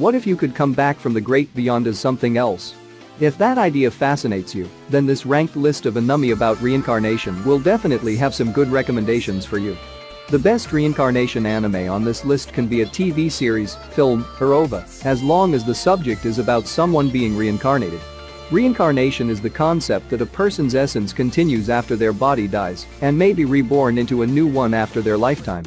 What if you could come back from the great beyond as something else? If that idea fascinates you, then this ranked list of anime about reincarnation will definitely have some good recommendations for you. The best reincarnation anime on this list can be a TV series, film, or OVA, as long as the subject is about someone being reincarnated. Reincarnation is the concept that a person's essence continues after their body dies and may be reborn into a new one after their lifetime.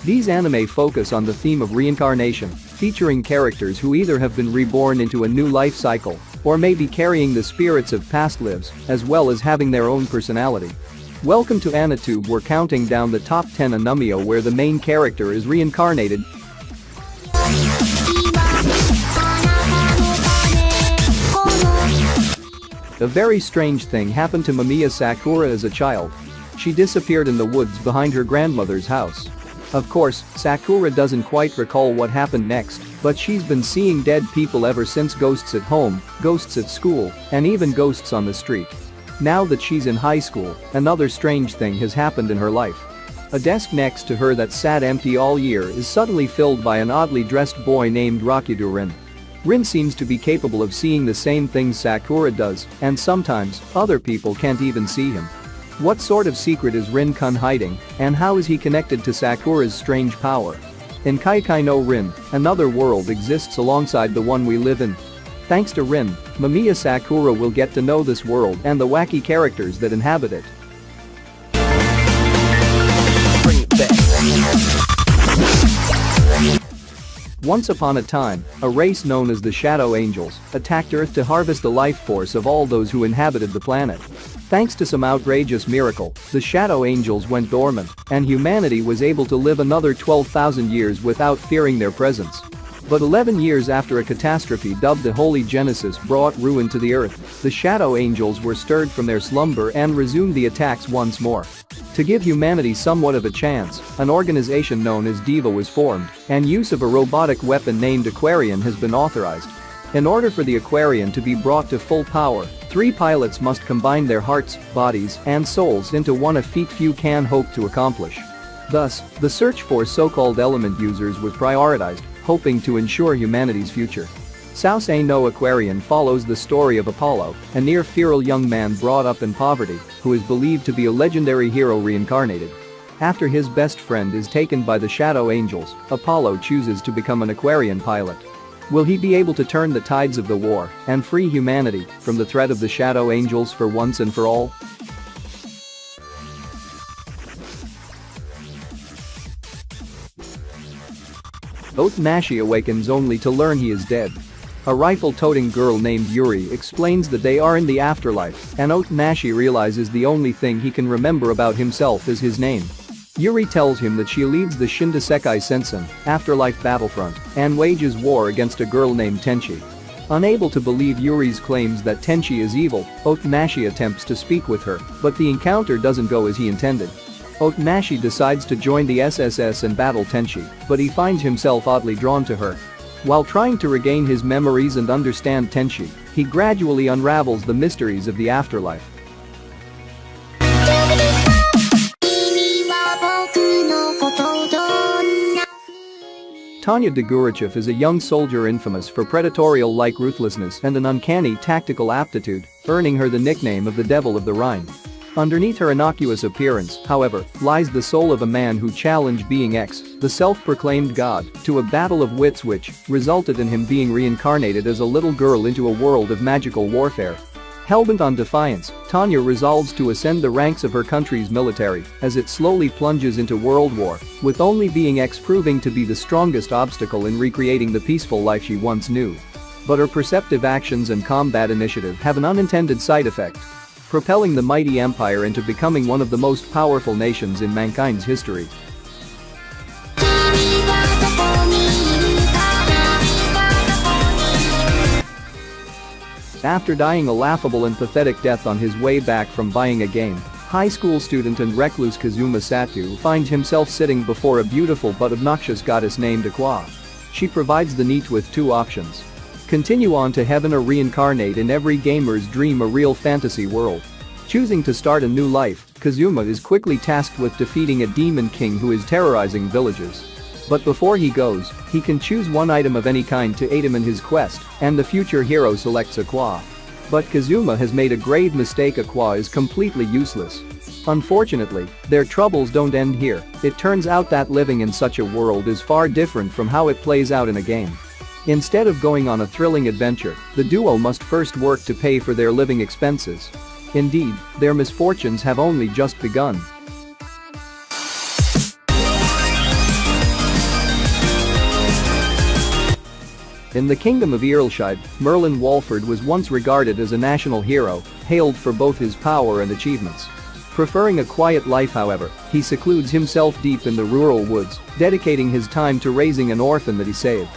These anime focus on the theme of reincarnation, featuring characters who either have been reborn into a new life cycle or may be carrying the spirits of past lives, as well as having their own personality. Welcome to AniTube. We're counting down the top 10 anime where the main character is reincarnated. A very strange thing happened to Mamiya Sakura as a child. She disappeared in the woods behind her grandmother's house. Of course, Sakura doesn't quite recall what happened next, but she's been seeing dead people ever since: ghosts at home, ghosts at school, and even ghosts on the street. Now that she's in high school, another strange thing has happened in her life. A desk next to her that sat empty all year is suddenly filled by an oddly dressed boy named Rakudo Rin. Rin seems to be capable of seeing the same things Sakura does, and sometimes, other people can't even see him. What sort of secret is Rin-kun hiding, and how is he connected to Sakura's strange power? In Kaikai no Rin, another world exists alongside the one we live in. Thanks to Rin, Mamiya Sakura will get to know this world and the wacky characters that inhabit it. Bring it back. Once upon a time, a race known as the Shadow Angels attacked Earth to harvest the life force of all those who inhabited the planet. Thanks to some outrageous miracle, the Shadow Angels went dormant, and humanity was able to live another 12,000 years without fearing their presence. But 11 years after a catastrophe dubbed the Holy Genesis brought ruin to the Earth, the Shadow Angels were stirred from their slumber and resumed the attacks once more. To give humanity somewhat of a chance, an organization known as Diva was formed, and use of a robotic weapon named Aquarian has been authorized. In order for the Aquarian to be brought to full power, 3 pilots must combine their hearts, bodies, and souls into one, a feat few can hope to accomplish. Thus, the search for so-called element users was prioritized, hoping to ensure humanity's future. Sausai no Aquarian follows the story of Apollo, a near-feral young man brought up in poverty, who is believed to be a legendary hero reincarnated. After his best friend is taken by the Shadow Angels, Apollo chooses to become an Aquarian pilot. Will he be able to turn the tides of the war and free humanity from the threat of the Shadow Angels for once and for all? Otanashi awakens only to learn he is dead. A rifle-toting girl named Yuri explains that they are in the afterlife, and Otanashi realizes the only thing he can remember about himself is his name. Yuri tells him that she leads the Shindasekai Sensen afterlife battlefront and wages war against a girl named Tenchi. Unable to believe Yuri's claims that Tenchi is evil, Otanashi attempts to speak with her, but the encounter doesn't go as he intended. Otanashi decides to join the SSS and battle Tenchi, but he finds himself oddly drawn to her. While trying to regain his memories and understand Tenchi, he gradually unravels the mysteries of the afterlife. Tanya Degurachev is a young soldier infamous for predatorial-like ruthlessness and an uncanny tactical aptitude, earning her the nickname of the Devil of the Rhine. Underneath her innocuous appearance, however, lies the soul of a man who challenged Being X, the self-proclaimed god, to a battle of wits which resulted in him being reincarnated as a little girl into a world of magical warfare. Hellbent on defiance, Tanya resolves to ascend the ranks of her country's military as it slowly plunges into World War, with only Being X proving to be the strongest obstacle in recreating the peaceful life she once knew. But her perceptive actions and combat initiative have an unintended side effect, propelling the mighty empire into becoming one of the most powerful nations in mankind's history. After dying a laughable and pathetic death on his way back from buying a game, high school student and recluse Kazuma Satu finds himself sitting before a beautiful but obnoxious goddess named Aqua. She provides the NEET with 2 options. Continue on to heaven or reincarnate in every gamer's dream, a real fantasy world. Choosing to start a new life, Kazuma is quickly tasked with defeating a demon king who is terrorizing villages. But before he goes, he can choose one item of any kind to aid him in his quest, and the future hero selects a Qua. But Kazuma has made a grave mistake. A Qua is completely useless. Unfortunately, their troubles don't end here. It turns out that living in such a world is far different from how it plays out in a game. Instead of going on a thrilling adventure, the duo must first work to pay for their living expenses. Indeed, their misfortunes have only just begun. In the kingdom of Earlshide, Merlin Walford was once regarded as a national hero, hailed for both his power and achievements. Preferring a quiet life, however, he secludes himself deep in the rural woods, dedicating his time to raising an orphan that he saved.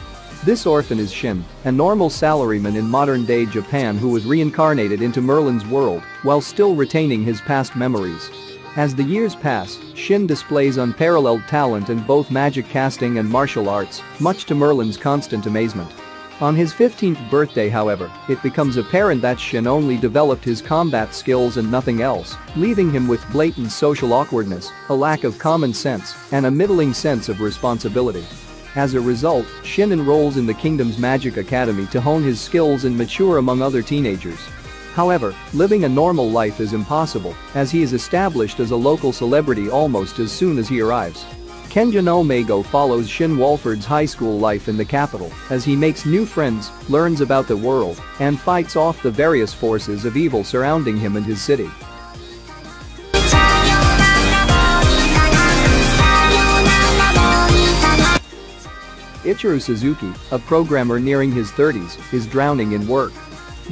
This orphan is Shin, a normal salaryman in modern-day Japan who was reincarnated into Merlin's world while still retaining his past memories. As the years pass, Shin displays unparalleled talent in both magic casting and martial arts, much to Merlin's constant amazement. On his 15th birthday, however, it becomes apparent that Shin only developed his combat skills and nothing else, leaving him with blatant social awkwardness, a lack of common sense, and a middling sense of responsibility. As a result, Shin enrolls in the kingdom's magic academy to hone his skills and mature among other teenagers. However, living a normal life is impossible, as he is established as a local celebrity almost as soon as he arrives. Kenja no Mago follows Shin Walford's high school life in the capital as he makes new friends, learns about the world, and fights off the various forces of evil surrounding him and his city. Ichiro Suzuki, a programmer nearing his 30s, is drowning in work.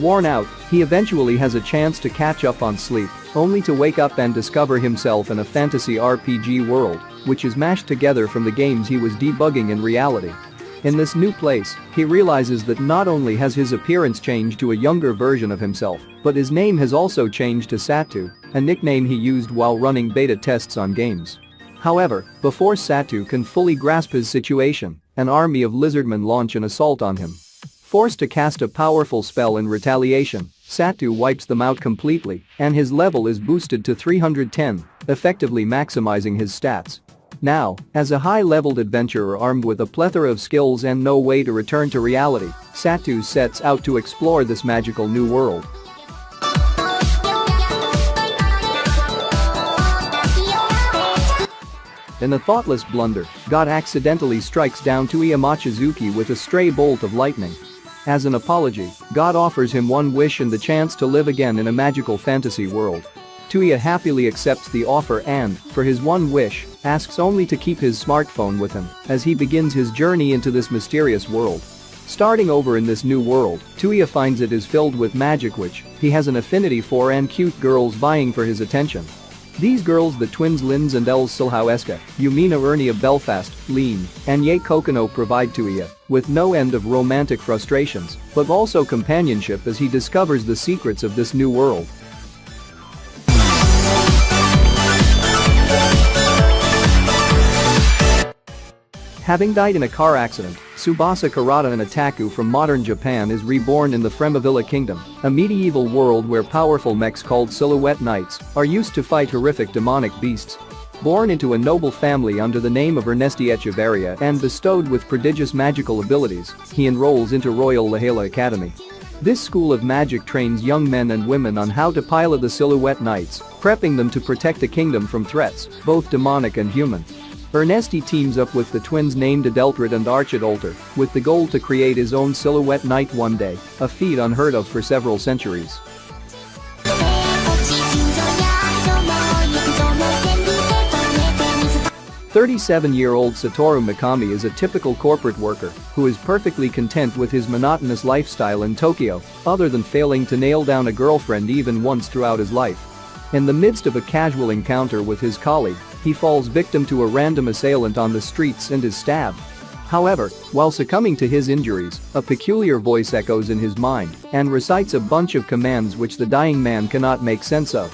Worn out, he eventually has a chance to catch up on sleep, only to wake up and discover himself in a fantasy RPG world, which is mashed together from the games he was debugging in reality. In this new place, he realizes that not only has his appearance changed to a younger version of himself, but his name has also changed to Satu, a nickname he used while running beta tests on games. However, before Satu can fully grasp his situation, an army of lizardmen launch an assault on him. Forced to cast a powerful spell in retaliation, Satu wipes them out completely, and his level is boosted to 310, effectively maximizing his stats. Now, as a high-leveled adventurer armed with a plethora of skills and no way to return to reality, Satu sets out to explore this magical new world. In a thoughtless blunder, God accidentally strikes down Tuiya Mochizuki with a stray bolt of lightning. As an apology, God offers him one wish and the chance to live again in a magical fantasy world. Tuiya happily accepts the offer and, for his one wish, asks only to keep his smartphone with him as he begins his journey into this mysterious world. Starting over in this new world, Tuiya finds it is filled with magic which he has an affinity for and cute girls vying for his attention. These girls, the twins Linz and Els Silhaueska, Yumina Ernie of Belfast, Lean, and Ye Kokono, provide Tuiya with no end of romantic frustrations, but also companionship as he discovers the secrets of this new world. Having died in a car accident, Tsubasa Kurata, an otaku from modern Japan, is reborn in the Fremavilla Kingdom, a medieval world where powerful mechs called Silhouette Knights are used to fight horrific demonic beasts. Born into a noble family under the name of Ernesti Echeverria and bestowed with prodigious magical abilities, he enrolls into Royal Lahala Academy. This school of magic trains young men and women on how to pilot the Silhouette Knights, prepping them to protect the kingdom from threats, both demonic and human. Ernesti teams up with the twins named Adeltrid and Archidolter with the goal to create his own Silhouette Knight one day, a feat unheard of for several centuries. 37-year-old Satoru Mikami is a typical corporate worker who is perfectly content with his monotonous lifestyle in Tokyo, other than failing to nail down a girlfriend even once throughout his life. In the midst of a casual encounter with his colleague, he falls victim to a random assailant on the streets and is stabbed. However, while succumbing to his injuries, a peculiar voice echoes in his mind and recites a bunch of commands which the dying man cannot make sense of.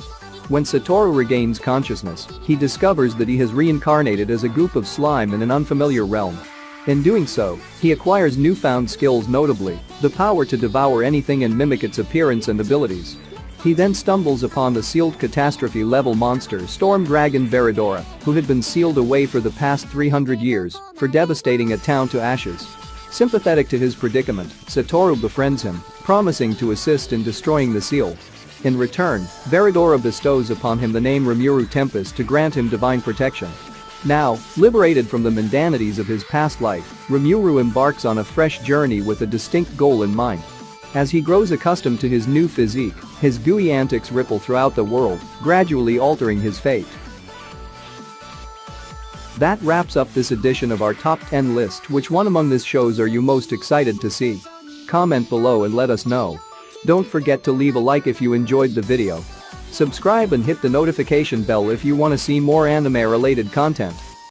When Satoru regains consciousness, he discovers that he has reincarnated as a goop of slime in an unfamiliar realm. In doing so, he acquires newfound skills, notably the power to devour anything and mimic its appearance and abilities. He then stumbles upon the sealed catastrophe-level monster Storm Dragon Veridora, who had been sealed away for the past 300 years for devastating a town to ashes. Sympathetic to his predicament, Satoru befriends him, promising to assist in destroying the seal. In return, Veridora bestows upon him the name Rimuru Tempest to grant him divine protection. Now, liberated from the mundanities of his past life, Rimuru embarks on a fresh journey with a distinct goal in mind. As he grows accustomed to his new physique, his gooey antics ripple throughout the world, gradually altering his fate. That wraps up this edition of our top 10 list. Which one among these shows are you most excited to see? Comment below and let us know. Don't forget to leave a like if you enjoyed the video. Subscribe and hit the notification bell if you want to see more anime-related content.